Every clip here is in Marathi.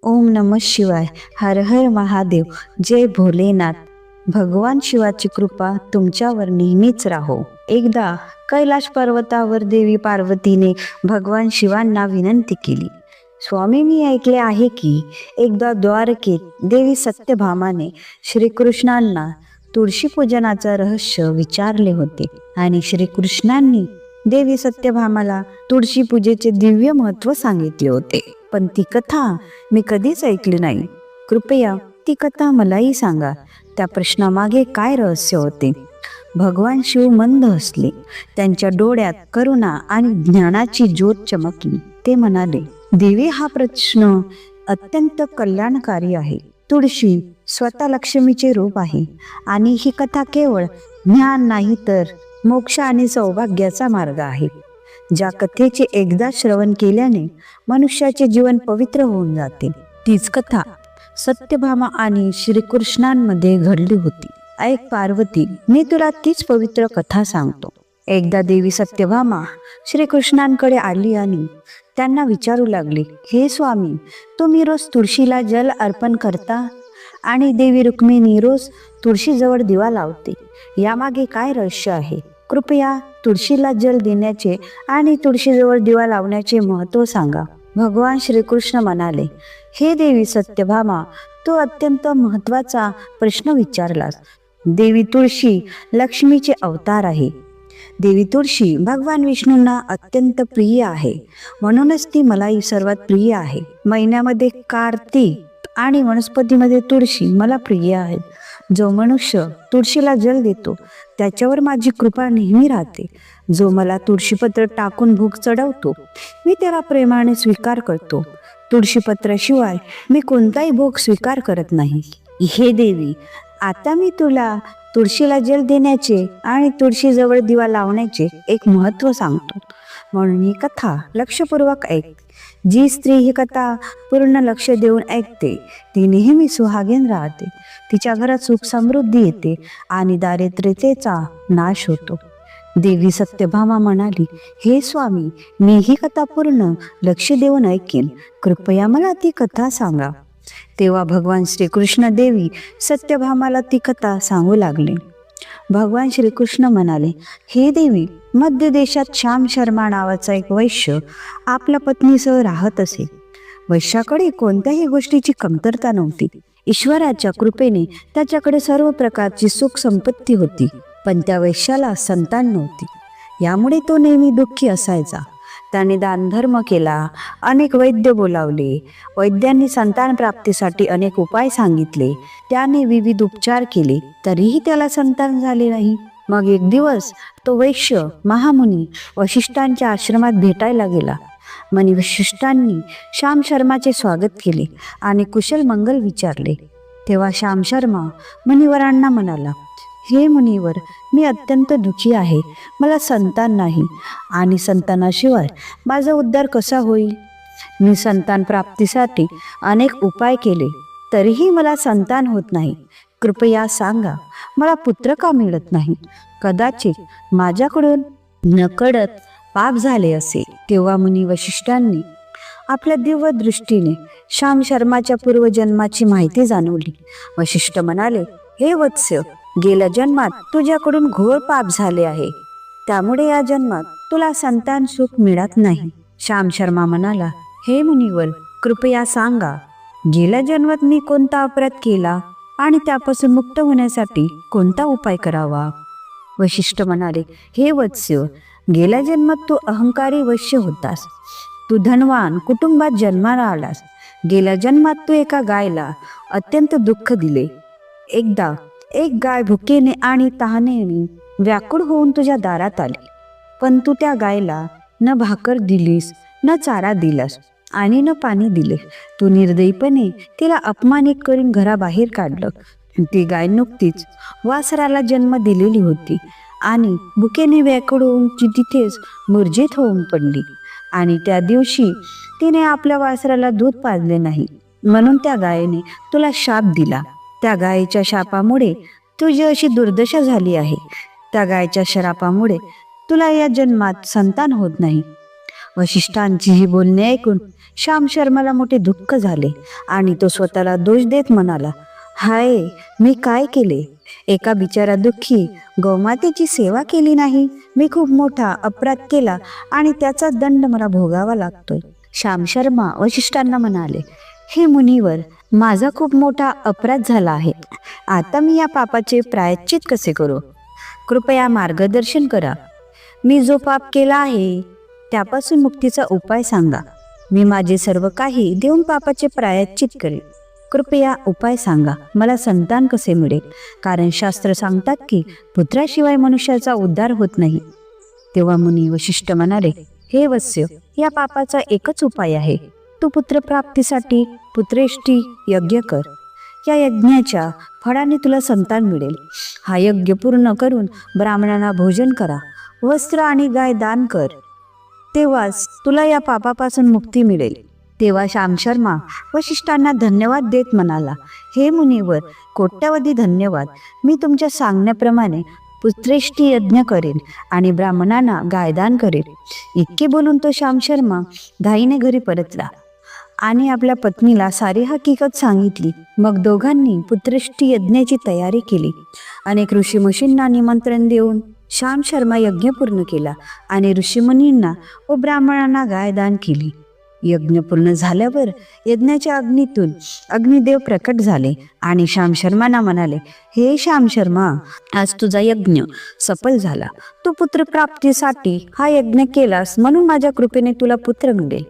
ओम नमः शिवाय. हर हर महादेव. जय भोलेनाथ. भगवान शिवाची कृपा तुमच्यावर नेहमीच राहो. एकदा कैलाश पर्वतावर देवी पार्वतीने भगवान शिवांना विनंती केली. स्वामी, मी ऐकले आहे की एकदा द्वारकेत देवी सत्यभामाने श्रीकृष्णांना तुळशी पूजनाचं रहस्य विचारले होते आणि श्रीकृष्णांनी देवी सत्यभामाला तुळशी पूजेचे दिव्य महत्व सांगितले होते. पण ती कथा मी कधीच ऐकली नाही. कृपया ती कथा मलाही सांगा. त्या प्रश्नामागे काय रहस्य होते? भगवान शिव मंद हसले. त्यांच्या डोळ्यात करुणा आणि ज्ञानाची ज्योत चमकली. ते म्हणाले, देवी, हा प्रश्न अत्यंत कल्याणकारी आहे. तुळशी स्वतः लक्ष्मीचे रूप आहे आणि ही कथा केवळ ज्ञान नाही तर मोक्ष आणि सौभाग्याचा मार्ग आहे. ज्या कथेचे एकदा श्रवण केल्याने मनुष्याचे जीवन पवित्र होऊन जाते, तीच कथा सत्यभामा आणि श्रीकृष्णांमध्ये घडली होती. ऐक पार्वती, मी तुला तीच पवित्र कथा सांगतो. एकदा देवी सत्यभामा श्रीकृष्णांकडे आली आणि त्यांना विचारू लागली, हे स्वामी, तुम्ही रोज तुळशीला जल अर्पण करता आणि देवी रुक्मिणी रोज तुळशीजवळ दिवा लावते. यामागे काय रहस्य आहे? कृपया तुळशीला जल देण्याचे आणि तुळशीजवळ दिवा लावण्याचे महत्त्व सांगा. भगवान श्रीकृष्ण म्हणाले, हे देवी सत्यभामा, तो अत्यंत महत्त्वाचा प्रश्न विचारलास. देवी तुळशी लक्ष्मीचे अवतार आहे. देवी तुळशी भगवान विष्णूंना अत्यंत प्रिय आहे, म्हणूनच ती मलाही सर्वात प्रिय आहे. महिन्यामध्ये कार्तिक आणि वनस्पतीमध्ये तुळशी मला प्रिय आहेत. जो मनुष्य तुळशीला जल देतो त्याच्यावर माझी कृपा नेहमी राहते. जो मला तुळशीपत्र टाकून भोग चढवतो, मी त्याला प्रेमाने स्वीकार करतो. तुळशीपत्राशिवाय मी कोणताही भोग स्वीकार करत नाही. हे देवी, आता मी तुला तुळशीला जल देण्याचे आणि तुळशीजवळ दिवा लावण्याचे एक महत्त्व सांगतो, म्हणून ही कथा लक्षपूर्वक ऐक. जी स्त्री ही कथा पूर्ण लक्ष देऊन ऐकते ती नेहमी सुहागीन राहते. तिच्या घरात सुख समृद्धी येते आणि दारिद्र्यतेचा नाश होतो. देवी सत्यभामा म्हणाली, हे स्वामी, मी ही कथा पूर्ण लक्ष देऊन ऐकेन. कृपया मला ती कथा सांगा. तेव्हा भगवान श्रीकृष्ण देवी सत्यभामाला ती कथा सांगू लागले. भगवान श्रीकृष्ण म्हणाले, हे देवी, मध्य देशात श्याम शर्मा नावाचा एक वैश्य आपल्या पत्नीसह राहत असे. वैश्याकडे कोणत्याही गोष्टीची कमतरता नव्हती. ईश्वराच्या कृपेने त्याच्याकडे सर्व प्रकारची सुख संपत्ती होती. पण त्या वैश्याला संतान नव्हती. यामुळे तो नेहमी दुःखी असायचा. त्याने दानधर्म केला, अनेक वैद्य बोलावले. वैद्यांनी संतान प्राप्तीसाठी अनेक उपाय सांगितले. त्याने विविध उपचार केले, तरीही त्याला संतान झाले नाही. मग एक दिवस तो वैश्य महामुनी वशिष्ठांच्या आश्रमात भेटायला गेला. मुनी वशिष्ठांनी श्याम शर्माचे स्वागत केले आणि कुशल मंगल विचारले. तेव्हा श्याम शर्मा मुनिवरांना म्हणाला, हे मुनिवर, मी अत्यंत दुःखी आहे. मला संतान नाही आणि संतानाशिवाय माझा उद्धार कसा होईल? मी संतान प्राप्तीसाठी अनेक उपाय केले, तरीही मला संतान होत नाही. कृपया सांगा, मला पुत्र का मिळत नाही? कदाचित माझ्याकडून नकळत पाप झाले असे. तेव्हा मुनी वशिष्ठांनी आपल्या दिव्य दृष्टीने श्याम शर्माच्या पूर्वजन्माची माहिती जाणवली. वशिष्ठ म्हणाले, हे वत्स्य, गेल्या जन्मात तुझ्याकडून घोर पाप झाले आहे, त्यामुळे या जन्मात तुला संतान सुख मिळत नाही. श्याम शर्मा म्हणाला, हे मुनिवर, कृपया सांगा, गेल्या जन्मात मी कोणता अपराध केला आणि त्यापासून मुक्त होण्यासाठी कोणता उपाय करावा? वशिष्ठ म्हणाले, हे वत्स्य, गेल्या जन्मात तू अहंकारी वैश्य होतास. तू धनवान कुटुंबात जन्माला आलास. गेल्या जन्मात तू एका गायला अत्यंत दुःख दिले. एकदा एक गाय भुकेने आणि तहानेने व्याकुळ होऊन तुझ्या दारात आली, पण तू त्या गायला न भाकर दिलीस, न चारा दिलास आणि न पाणी दिले. तू निर्दयीपणे तिला अपमानित करून घराबाहेर काढलं. ती गाय नुकतीच वासराला जन्म दिलेली होती आणि भुकेने व्याकुळ होऊन ती तिथेच मूर्छित होऊन पडली आणि त्या दिवशी तिने आपल्या वासराला दूध पाजले नाही, म्हणून त्या गायीने तुला शाप दिला. त्या गायीच्या शापामुळे तुझी अशी दुर्दशा झाली आहे. त्या गायीच्या श्रापामुळे तुला या जन्मात संतान होत नाही. वशिष्ठांची ही बोलणे ऐकून श्याम शर्माला मोठे दुःख झाले आणि तो स्वतःला दोष देत म्हणाला, हाय, मी काय केले? एका बिचारा दुःखी गौमातेची सेवा केली नाही. मी खूप मोठा अपराध केला आणि त्याचा दंड मला भोगावा लागतोय. श्याम शर्मा वशिष्ठांना म्हणाले, हे मुनिवर, माझा खूप मोठा अपराध झाला आहे. आता मी या पापाचे प्रायश्चित कसे करू? कृपया मार्गदर्शन करा. मी जो पाप केला आहे त्यापासून मुक्तीचा उपाय सांगा. मी माझे सर्व काही देऊन पापाचे प्रायश्चित करेन. कृपया उपाय सांगा. मला संतान कसे मिळेल? कारण शास्त्र सांगतात की पुत्राशिवाय मनुष्याचा उद्धार होत नाही. तेव्हा मुनी वशिष्ठ म्हणाले, हे वत्स्य, या पापाचा एकच उपाय आहे. तू पुत्रप्राप्तीसाठी पुत्रेष्ठी यज्ञ कर. या यज्ञाच्या फळाने तुला संतान मिळेल. हा यज्ञ पूर्ण करून ब्राह्मणांना भोजन करा, वस्त्र आणि गाय दान कर. तेव्हाच तुला या पापापासून मुक्ती मिळेल. तेव्हा श्याम शर्मा वशिष्ठांना धन्यवाद देत म्हणाला, हे मुनिवर, कोट्यावधी धन्यवाद. मी तुमच्या सांगण्याप्रमाणे पुत्रेष्ठी यज्ञ करेन आणि ब्राह्मणांना गायदान करेन. इतके बोलून तो श्याम शर्मा घाईने घरी परतला आणि आपल्या पत्नीला सारी हकीकत सांगितली. मग दोघांनी पुत्रेष्ठी यज्ञाची तयारी केली. अनेक ऋषीमुनींना निमंत्रण देऊन श्याम शर्मा यज्ञ पूर्ण केला आणि ऋषीमुनींना व ब्राह्मणांना गायदान केली. यज्ञ पूर्ण झाल्यावर यज्ञाच्या अग्नीतून अग्निदेव प्रकट झाले आणि श्याम शर्मांना म्हणाले, हे श्याम शर्मा, आज तुझा यज्ञ सफल झाला. तू पुत्रप्राप्तीसाठी हा यज्ञ केलास म्हणून माझ्या कृपेने तुला पुत्र मिळेल.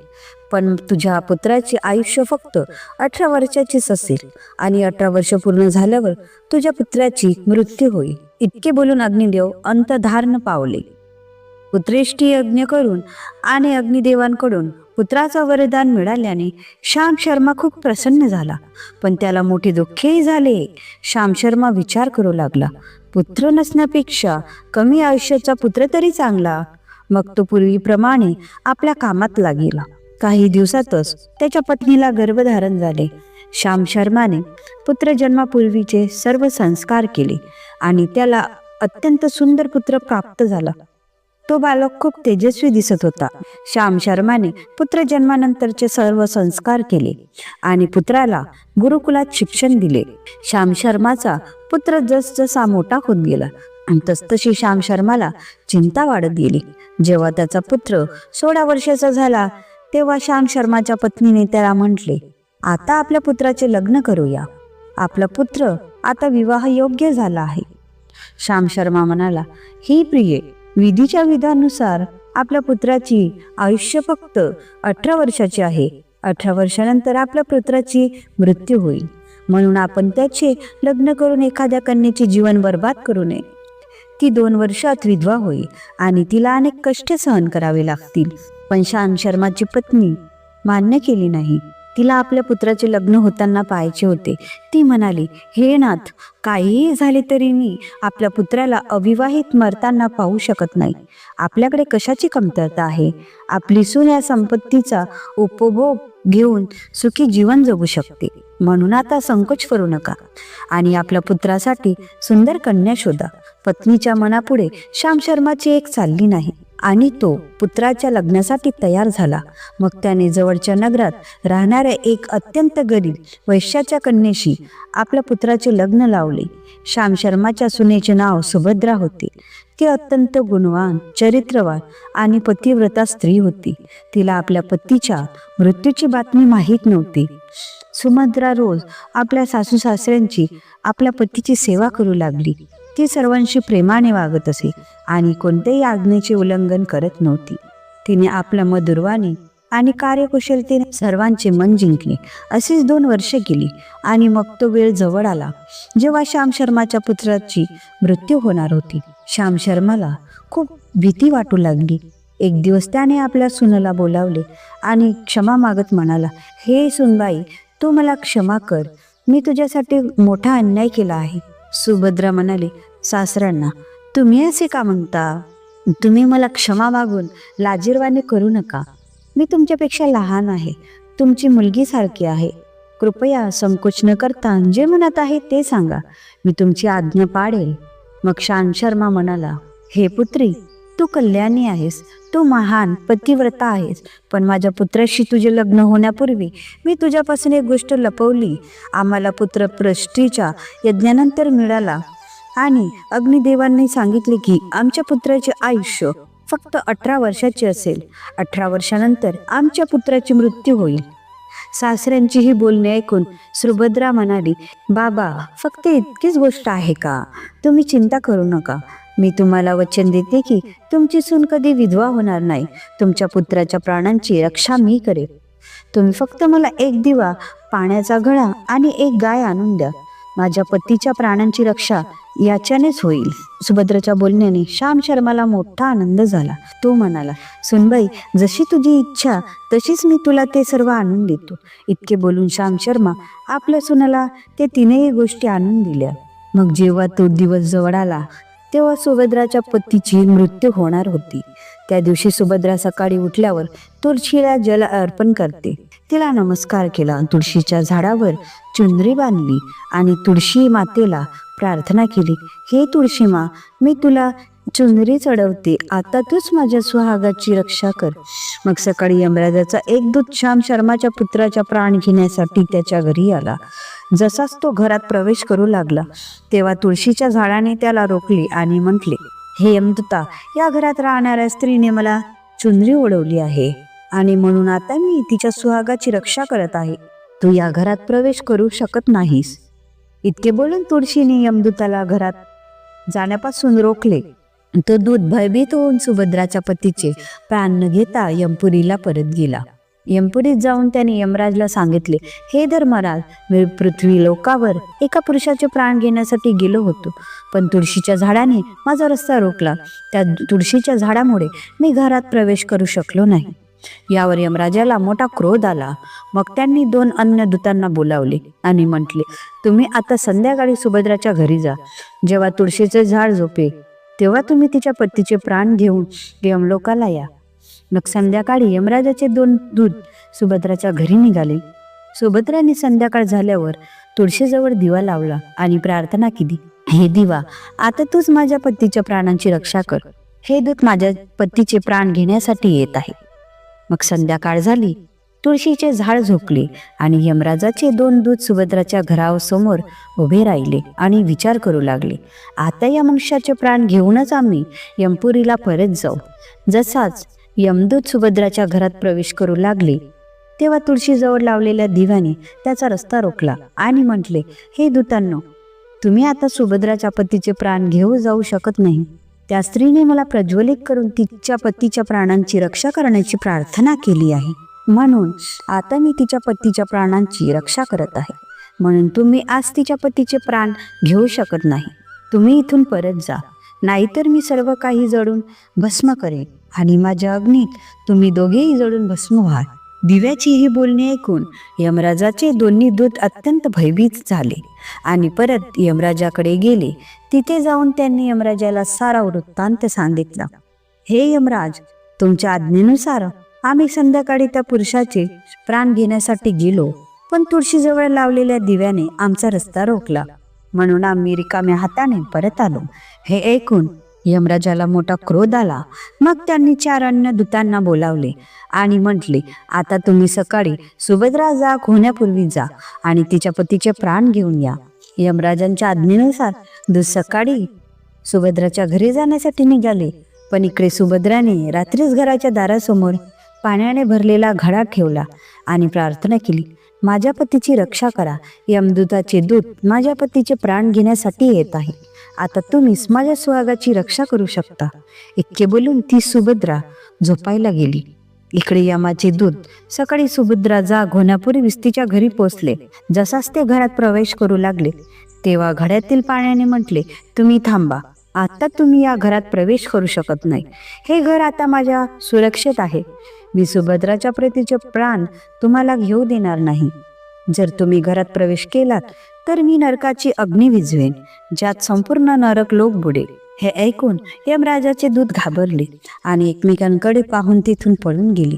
पण तुझ्या पुत्राचे आयुष्य फक्त 18 वर्षाचीच असेल आणि 18 वर्ष पूर्ण झाल्यावर तुझ्या पुत्राची मृत्यू होईल. इतके बोलून अग्निदेव अंतधार्न पावले. पुत्रेष्ठी यज्ञ करून आणि अग्निदेवांकडून पुत्राचा वरदान मिळाल्याने श्याम शर्मा खूप प्रसन्न झाला. पण त्याला मोठे दुःखही झाले. श्याम शर्मा विचार करू लागला, पुत्र नसण्यापेक्षा कमी आयुष्याचा पुत्र तरी चांगला. मग तो पूर्वीप्रमाणे आपल्या कामात लागला. काही दिवसातच त्याच्या पत्नीला गर्भधारण झाले. श्याम शर्माने पुत्र जन्मापूर्वीचे सर्व संस्कार केले आणि त्याला अत्यंत सुंदर पुत्र प्राप्त झाला. तो बालक खूप तेजस्वी दिसत होता. श्याम शर्माने पुत्र जन्मानंतरचे सर्व संस्कार केले आणि पुत्राला गुरुकुलात शिक्षण दिले. श्याम शर्माचा पुत्र जसजसा मोठा होत गेला तसतशी श्याम शर्माला चिंता वाढत गेली. जेव्हा त्याचा पुत्र 16 वर्षाचा झाला तेव्हा श्याम शर्माच्या पत्नीने त्याला म्हटले, आता आपल्या पुत्राचे लग्न करूया. आपला पुत्र आता विवाह योग्य झाला आहे. श्याम शर्मा म्हणाला, ही प्रिये, विधीच्या विधानुसार आपल्या पुत्राची आयुष्य फक्त 18 वर्षाचे आहे. 18 वर्षानंतर आपल्या पुत्राची मृत्यू होईल. म्हणून आपण त्याचे लग्न करून एखाद्या कन्येचे जीवन बर्बाद करू नये. ती 2 वर्षात विधवा होईल आणि तिला अनेक कष्ट सहन करावे लागतील. पण श्याम शर्माची पत्नी मान्य केली नाही. तिला आपल्या पुत्राचे लग्न होताना पाहायचे होते. ती म्हणाली, हे नाथ, काहीही झाले तरी मी आपल्या पुत्राला अविवाहित मरताना पाहू शकत नाही. आपल्याकडे कशाची कमतरता आहे? आपली सून या संपत्तीचा उपभोग घेऊन सुखी जीवन जगू शकते. म्हणून आता संकोच करू नका आणि आपल्या पुत्रासाठी सुंदर कन्या शोधा. पत्नीच्या मनापुढे श्याम शर्माची एक चालली नाही आणि तो पुत्राच्या लग्नासाठी तयार झाला. मग त्याने जवळच्या नगरात राहणाऱ्या एक अत्यंत गरीब वैश्याच्या कन्येशी आपल्या पुत्राचे लग्न लावले. श्याम शर्माच्या सुनेचे नाव सुभद्रा होते. ती अत्यंत गुणवान, चरित्रवान आणि पतिव्रता स्त्री होती. तिला आपल्या पतीच्या मृत्यूची बातमी माहीत नव्हती. सुभद्रा रोज आपल्या सासू सासऱ्यांची आपल्या पतीची सेवा करू लागली. ती सर्वांशी प्रेमाने वागत असे आणि कोणत्याही आज्ञेचे उल्लंघन करत नव्हती. तिने आपल्या मधुरवाणी आणि कार्यकुशलतेने सर्वांचे मन जिंकले. अशीच 2 वर्षे गेली आणि मग तो वेळ जवळ आला जेव्हा श्याम शर्माच्या पुत्राची मृत्यू होणार होती. श्याम शर्माला खूप भीती वाटू लागली. एक दिवस त्याने आपल्या सुनेला बोलावले आणि क्षमा मागत म्हणाला, हे सुनबाई, तू मला क्षमा कर. मी तुझ्यासाठी मोठा अन्याय केला आहे. सुभद्रा म्हणाली, सासऱ्यांना, तुम्ही असे का म्हणता? तुम्ही मला क्षमा मागून लाजिरवाणे करू नका. मी तुमच्यापेक्षा लहान आहे, तुमची मुलगी सारखी आहे. कृपया संकोच न करता जे मनात आहे ते सांगा, मी तुमची आज्ञा पाळेल. मग श्याम शर्मा म्हणाला, हे पुत्री, तू कल्याणी आहेस, तू महान पतिव्रता आहेस, पण माझ्या पुत्राशी तुझे लग्न होण्यापूर्वी मी तुझ्यापासून एक गोष्ट लपवली. आम्हाला पुत्र प्रष्टीच्या यज्ञानंतर मिळाला आणि अग्निदेवांनी सांगितले की आमच्या पुत्राचे आयुष्य फक्त 18 वर्षाचे असेल. 18 वर्षानंतर आमच्या पुत्राची मृत्यू होईल. सासऱ्यांची ही बोलणे ऐकून सुभद्रा म्हणाली, बाबा, फक्त इतकीच गोष्ट आहे का? तुम्ही चिंता करू नका. मी तुम्हाला वचन देते की तुमची सून कधी विधवा होणार नाही. तुमच्या पुत्राच्या प्राणांची रक्षा मी करेन. तुम्ही फक्त मला एक दिवा, पाण्याचा घडा आणि एक गाय आणून द्या. माझ्या पतीच्या प्राणांची रक्षा याच्यानेच होईल. सुभद्राच्या बोलण्याने श्याम शर्माला मोठा आनंद झाला. तो म्हणाला, सुनबाई, जशी तुझी इच्छा तशीच मी तुला ते सर्व आणून देतो. इतके बोलून श्याम शर्मा आपल्या सुनाला ते तीनही गोष्टी आणून दिल्या. मग जेव्हा तो दिवस जवळ आला तेव्हा सुभद्राच्या पतीची मृत्यू होणार होती. त्या दिवशी सुभद्रा सकाळी उठल्यावर तुळशीला जल अर्पण करते. तिला नमस्कार केला, तुळशीच्या झाडावर चुनरी बांधली आणि तुळशी मातेला प्रार्थना केली, हे तुळशी मा, मी तुला चुनरी चढवते, आता तूच माझ्या सुहागाची रक्षा कर. मग सकाळी यमराजाचा एक दूत श्याम शर्माच्या पुत्राच्या प्राण घेण्यासाठी त्याच्या घरी आला. जसाच तो घरात प्रवेश करू लागला तेव्हा तुळशीच्या झाडाने त्याला रोखले आणि म्हटले, हे यमदूता, या घरात राहणाऱ्या स्त्रीने मला चुनरी ओढवली आहे आणि म्हणून आता मी तिच्या सुहागाची रक्षा करत आहे. तू या घरात प्रवेश करू शकत नाहीस. इतके बोलून तुळशीने यमदूताला घरात जाण्यापासून रोखले. तो दूत भयभीत होऊन सुभद्राच्या पतीचे प्राण न घेता यमपुरीला परत गेला. यमपुरीत जाऊन त्याने यमराजला सांगितले, हे धर्मराज, मी पृथ्वी लोकावर एका पुरुषाचे प्राण घेण्यासाठी गेलो होतो, पण तुळशीच्या झाडाने माझा रस्ता रोखला. त्या तुळशीच्या झाडामुळे मी घरात प्रवेश करू शकलो नाही. यावर यमराजाला मोठा क्रोध आला. मग त्यांनी 2 अन्य दूतांना बोलावले आणि म्हटले, तुम्ही आता संध्याकाळी सुभद्राच्या घरी जा. जेव्हा तुळशीचे झाड झोपे तेव्हा तुम्ही तिच्या पतीचे प्राण घेऊन यमलोकाला या. मग संध्याकाळी यमराजाचे 2 दूत सुभद्राच्या घरी निघाले. सुभद्राने संध्याकाळ झाल्यावर तुळशीजवळ दिवा लावला आणि प्रार्थना केली, हे दिवा, आता तूच माझ्या पतीच्या प्राणांची रक्षा कर. हे दूत माझ्या पतीचे प्राण घेण्यासाठी येत आहे. मग संध्याकाळ झाली, तुळशीचे झाड झोपले आणि यमराजाचे 2 दूत सुभद्राच्या घरासमोर उभे राहिले आणि विचार करू लागले, आता या मनुष्याचे प्राण घेऊनच आम्ही यमपुरीला परत जाऊ. जसाच यमदूत सुभद्राच्या घरात प्रवेश करू लागले तेव्हा तुळशीजवळ लावलेल्या दिव्याने त्याचा रस्ता रोखला आणि म्हटले, हे दूतांनो, तुम्ही आता सुभद्राच्या पतीचे प्राण घेऊ जाऊ शकत नाही. त्या स्त्रीने मला प्रज्वलित करून तिच्या पतीच्या प्राणांची रक्षा करण्याची प्रार्थना केली आहे, म्हणून आता मी तिच्या पतीच्या प्राणांची रक्षा करत आहे. म्हणून तुम्ही आज तिच्या पतीचे प्राण घेऊ शकत नाही. तुम्ही इथून परत जा, नाहीतर मी सर्व काही जळून भस्म करेन आणि माझ्या अग्नीत तुम्ही दोघेही जळून भस्म व्हाल. दिव्याची ही बोलणी ऐकून यमराजाचे 2 दूत अत्यंत भयभीत झाले आणि परत यमराजाकडे गेले. तिथे जाऊन त्यांनी यमराजाला सारा वृत्तांत सांगितला. हे यमराज, तुमच्या आज्ञेनुसार आम्ही संध्याकाळी त्या पुरुषाचे प्राण घेण्यासाठी गेलो, पण तुळशीजवळ लावलेल्या दिव्याने आमचा रस्ता रोखला, म्हणून आम्ही रिकाम्या हाताने परत आलो. हे ऐकून यमराजाला मोठा क्रोध आला. मग त्यांनी 4 अन्य दूतांना बोलावले आणि म्हटले, आता तुम्ही सकाळी सुभद्रा जाग होण्यापूर्वी जा आणि तिच्या पतीचे प्राण घेऊन या. यमराजांच्या आज्ञेनुसार दूत सकाळी सुभद्राच्या घरी जाण्यासाठी निघाले, पण इकडे सुभद्राने रात्रीच घराच्या दारासमोर पाण्याने भरलेला घडा ठेवला आणि प्रार्थना केली, माझ्या पतीची रक्षा करा. यमदूताचे दूत माझ्या पतीचे प्राण घेण्यासाठी येत आहे. आता तुम्हीच माझ्या सुहागाची रक्षा करू शकता. इतके बोलून ती सुभद्रा झोपायला गेली. इकडे यमाचे दूत सकाळी सुभद्रा जाग होण्यापूर्वीच तिच्या घरी पोचले. जसाच ते घरात प्रवेश करू लागले तेव्हा घड्यातील पाण्याने म्हटले, तुम्ही थांबा, आता तुम्ही या घरात प्रवेश करू शकत नाही. हे घर आता माझ्या सुरक्षेत आहे. मी सुभद्राच्या पतीचे प्राण तुम्हाला घेऊ देणार नाही. जर तुम्ही घरात प्रवेश केलात तर मी नरकाची अग्नी विझवेन, ज्यात संपूर्ण नरक लोक बुडेल. हे ऐकून यमराजाचे दूत घाबरले आणि एकमेकांकडे पाहून तिथून पळून गेले.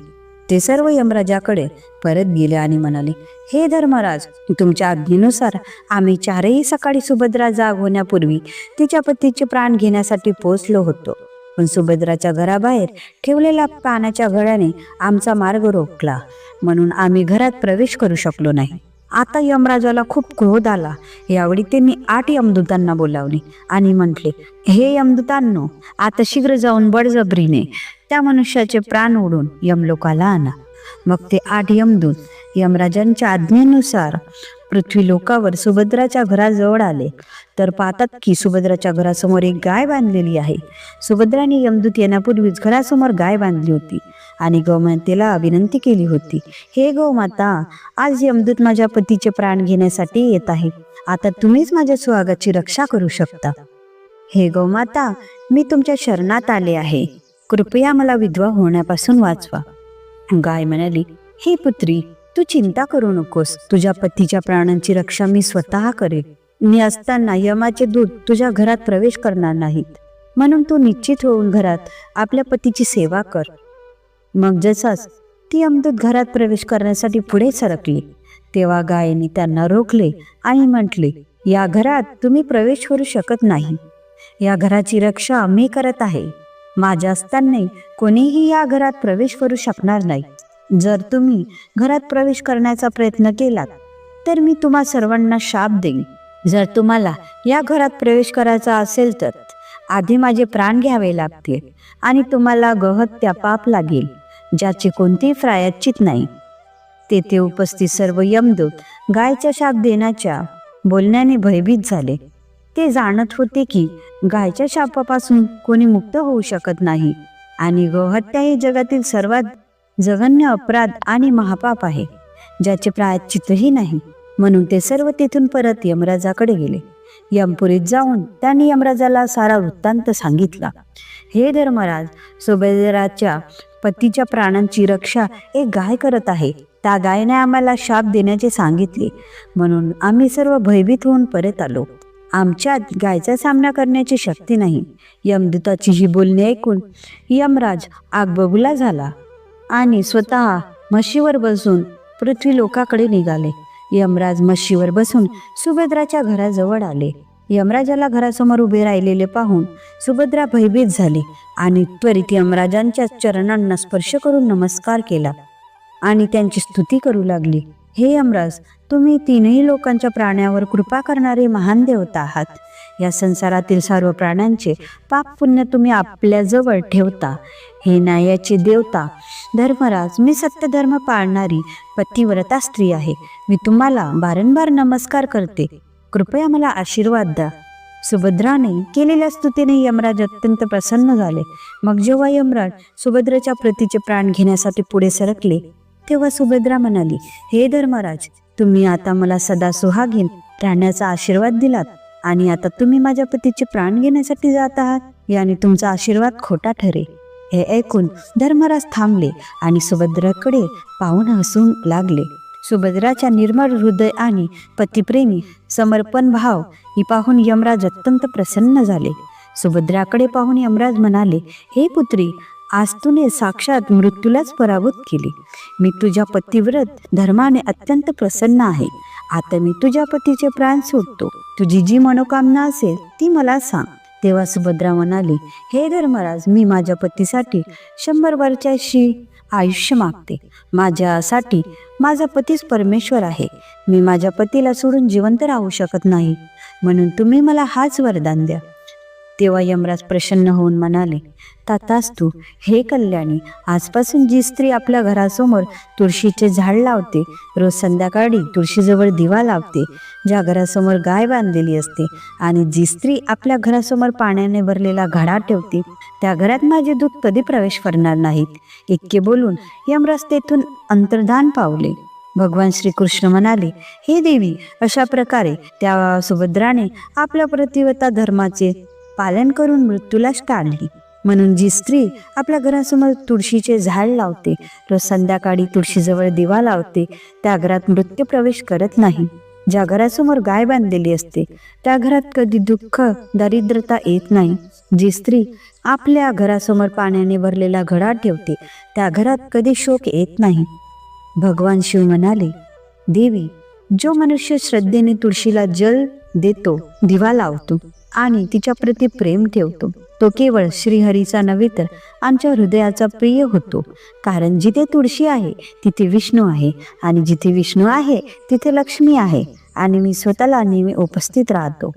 ते सर्व यमराजाकडे परत गेले आणि म्हणाले, हे धर्मराज, तुमच्या आज्ञेनुसार आम्ही 4ही सकाळी सुभद्रा जाग होण्यापूर्वी तिच्या पतीचे प्राण घेण्यासाठी पोहोचलो होतो. पण सुभद्राच्या घराबाहेर ठेवलेल्या पाण्याच्या घड्याने आमचा मार्ग रोखला, म्हणून आम्ही घरात प्रवेश करू शकलो नाही. आता यमराजाला खूप क्रोध आला. यावेळी त्यांनी 8 यमदूतांना बोलावले आणि म्हटले, हे यमदूतांनो, आता शीघ्र जाऊन बळजबरीने त्या मनुष्याचे प्राण ओढून यमलोकाला आणा. मग ते 8 यमदूत यमराजांच्या आज्ञेनुसार पृथ्वीलोकावर सुभद्राच्या घराजवळ आले, तर पाहतात की सुभद्राच्या घरासमोर एक गाय बांधलेली आहे. सुभद्राने यमदूत येण्यापूर्वीच घरासमोर गाय बांधली होती आणि गौमातेला विनंती केली होती, हे गौमाता, आज यमदूत माझ्या पतीचे प्राण घेण्यासाठी येत आहे. आता तुम्हीच माझ्या सुहागाची रक्षा करू शकता. हे गौमाता, मी तुमच्या शरणात आले आहे. कृपया मला विधवा होण्यापासून वाचवा. गाय म्हणाली, हे पुत्री, तू चिंता करू नकोस. तुझ्या पतीच्या प्राणांची रक्षा मी स्वतः करेन. मी असताना यमाचे दूत तुझ्या घरात प्रवेश करणार नाहीत, म्हणून तू निश्चित होऊन घरात आपल्या पतीची सेवा कर. मग जसाच ती यमदूत घरात प्रवेश करण्यासाठी पुढे सरकली, तेव्हा गायीने त्यांना रोखले आणि म्हटले, या घरात तुम्ही प्रवेश करू शकत नाही. या घराची रक्षा मी करत आहे. माझ्या असताना कोणीही या घरात प्रवेश करू शकणार नाही. जर तुम्ही घरात प्रवेश करण्याचा प्रयत्न केलात तर मी तुम्हा सर्वांना शाप देईन. जर तुम्हाला या घरात प्रवेश करायचा असेल तर आधी माझे प्राण घ्यावे लागतील आणि तुम्हाला गहत्या पाप लागेल, ज्याचे कोणतेही प्रायश्चित नाही. तेथे उपस्थित सर्व यमदूत गायचा शाप देण्याच्या बोलण्याने भयभीत झाले. ते जाणत होते की गायच्या शापापासून कोणी मुक्त होऊ शकत नाही आणि गोहत्या हे जगातील सर्वात जघन्य अपराध आणि महापाप आहे, ज्याचे प्रायश्चितही नाही. म्हणून ते सर्व तेथून परत यमराजाकडे गेले. यमपुरीत जाऊन त्यांनी यमराजाला सारा वृत्तांत सांगितला. हे धर्मराज, सुभद्राच्या पतीच्या प्राणांची रक्षा एक गाय करत आहे. त्या गायने आम्हाला शाप देण्याचे सांगितले, म्हणून आम्ही सर्व भयभीत होऊन परत आलो. आमच्यात गायचा सामना करण्याची शक्ती नाही. यमदूताची ही बोलणी ऐकून यमराज आगबबुला झाला आणि स्वतः म्हशीवर बसून पृथ्वी लोकाकडे निघाले. यमराज म्हशीवर बसून सुभद्राच्या घराजवळ आले. यमराजाला घरासमोर उभे राहिलेले पाहून सुभद्रा भयभीत झाली आणि त्वरित यमराजांच्या चरणांना स्पर्श करून नमस्कार केला आणि त्यांची स्तुती करू लागली. हे यमराज, तुम्ही 3ही लोकांच्या प्राण्यावर कृपा करणारे महान देवता आहात. या संसारातील सर्व प्राण्यांचे पाप पुण्य तुम्ही आपल्याजवळ ठेवता. हे न्यायाचे देवता धर्मराज, मी सत्यधर्म पाळणारी पतिव्रता स्त्री आहे. मी तुम्हाला वारंवार नमस्कार करते. कृपया मला आशीर्वाद द्या. सुभद्राने केलेल्या स्तुतीने यमराज अत्यंत प्रसन्न झाले. मग जेव्हा यमराज सुभद्रेच्या पतीचे प्राण घेण्यासाठी पुढे सरकले, तेव्हा सुभद्रा म्हणाली, हे धर्मराज, तुम्ही आता मला सदा सुहागीन राहण्याचा आशीर्वाद दिलात आणि आता तुम्ही माझ्या पतीचे प्राण घेण्यासाठी जात आहात. याने तुमचा आशीर्वाद खोटा ठरे. हे ऐकून धर्मराज थांबले आणि सुभद्राकडे पाहून हसू लागले. सुभद्राच्या निर्मळ हृदय आणि पतिप्रेमी समर्पण भाव ही पाहून यमराज अत्यंत प्रसन्न झाले. सुभद्राकडे पाहून यमराज म्हणाले, हे पुत्री, आज तूने साक्षात मृत्यूलाच पराभूत केली. मी तुझ्या पतिव्रत धर्माने अत्यंत प्रसन्न आहे. आता मी तुझ्या पतीचे प्राण सोडतो. तुझी जी मनोकामना असेल ती मला सांग. तेव्हा सुभद्रा म्हणाली, हे धर्मराज, मी माझ्या पतीसाठी 100 वर्षाची आयुष्य मागते. माझ्यासाठी माझा पतीच परमेश्वर आहे. मी माझ्या पतीला सोडून जिवंत राहू शकत नाही, म्हणून तुम्ही मला हाच वरदान द्या. तेव्हा यमराज प्रसन्न होऊन म्हणाले, तथास्तु. हे कल्याणी, आजपासून जी स्त्री आपल्या घरासमोर तुळशीचे झाड लावते, रोज संध्याकाळी तुळशीजवळ दिवा लावते, ज्या घरासमोर गाय बांधलेली असते आणि जी स्त्री आपल्या घरासमोर पाण्याने भरलेला घडा ठेवते, त्या घरात माझे दूत कधी प्रवेश करणार नाहीत. इतके बोलून यमराज तेथून अंतर्धान पावले. भगवान श्रीकृष्ण म्हणाले, हे देवी, अशा प्रकारे त्या सुभद्राने आपल्या पतिव्रता धर्माचे पालन करून मृत्यूलाच टाळली. म्हणून जी स्त्री आपल्या घरासमोर तुळशीचे झाड लावते, रोज संध्याकाळी तुळशीजवळ दिवा लावते, त्या घरात मृत्यू प्रवेश करत नाही. ज्या घरासमोर गाय बांधलेली असते त्या घरात कधी दुःख दारिद्रता येत नाही. जी स्त्री आपल्या घरासमोर पाण्याने भरलेला घडा ठेवते त्या घरात कधी शोक येत नाही. भगवान शिव म्हणाले, देवी, जो मनुष्य श्रद्धेने तुळशीला जल देतो, दिवा लावतो आणि तिच्या प्रती प्रेम ठेवतो. तो केवळ श्रीहरीचा नव्हे तर आमच्या हृदयाचा प्रिय होतो. कारण जिथे तुळशी आहे तिथे विष्णू आहे, आणि जिथे विष्णू आहे तिथे लक्ष्मी आहे, आणि मी स्वतःला नेहमी उपस्थित राहतो.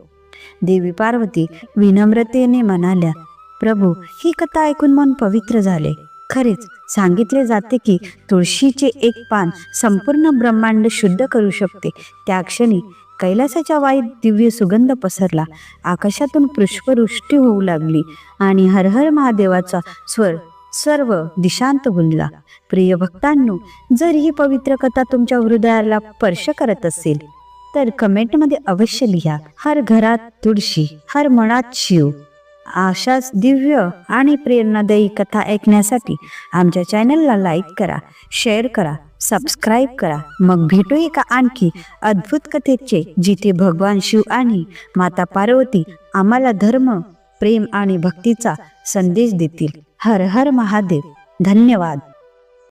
देवी पार्वती विनम्रतेने म्हणाल्या, प्रभू, ही कथा ऐकून मन पवित्र झाले. खरेच सांगितले जाते की तुळशीचे एक पान संपूर्ण ब्रह्मांड शुद्ध करू शकते. त्या क्षणी कैलासाच्या वाईत दिव्य सुगंध पसरला, आकाशातून पुष्पवृष्टी होऊ लागली, आणि हर हर महादेवाचा स्वर सर्व दिशांत गुंजला. प्रिय भक्तांनो, जर ही पवित्र कथा तुमच्या हृदयाला स्पर्श करत असेल तर कमेंटमध्ये अवश्य लिहा, हर घरात तुळशी, हर मनात शिव. अशाच दिव्य आणि प्रेरणादायी कथा ऐकण्यासाठी आमच्या चॅनलला लाईक करा, शेअर करा, सबस्क्राईब करा. मग भेटू एका आणखी अद्भुत कथेचे, जिथे भगवान शिव आणि माता पार्वती आम्हाला धर्म, प्रेम आणि भक्तीचा संदेश देतील. हर हर महादेव. धन्यवाद.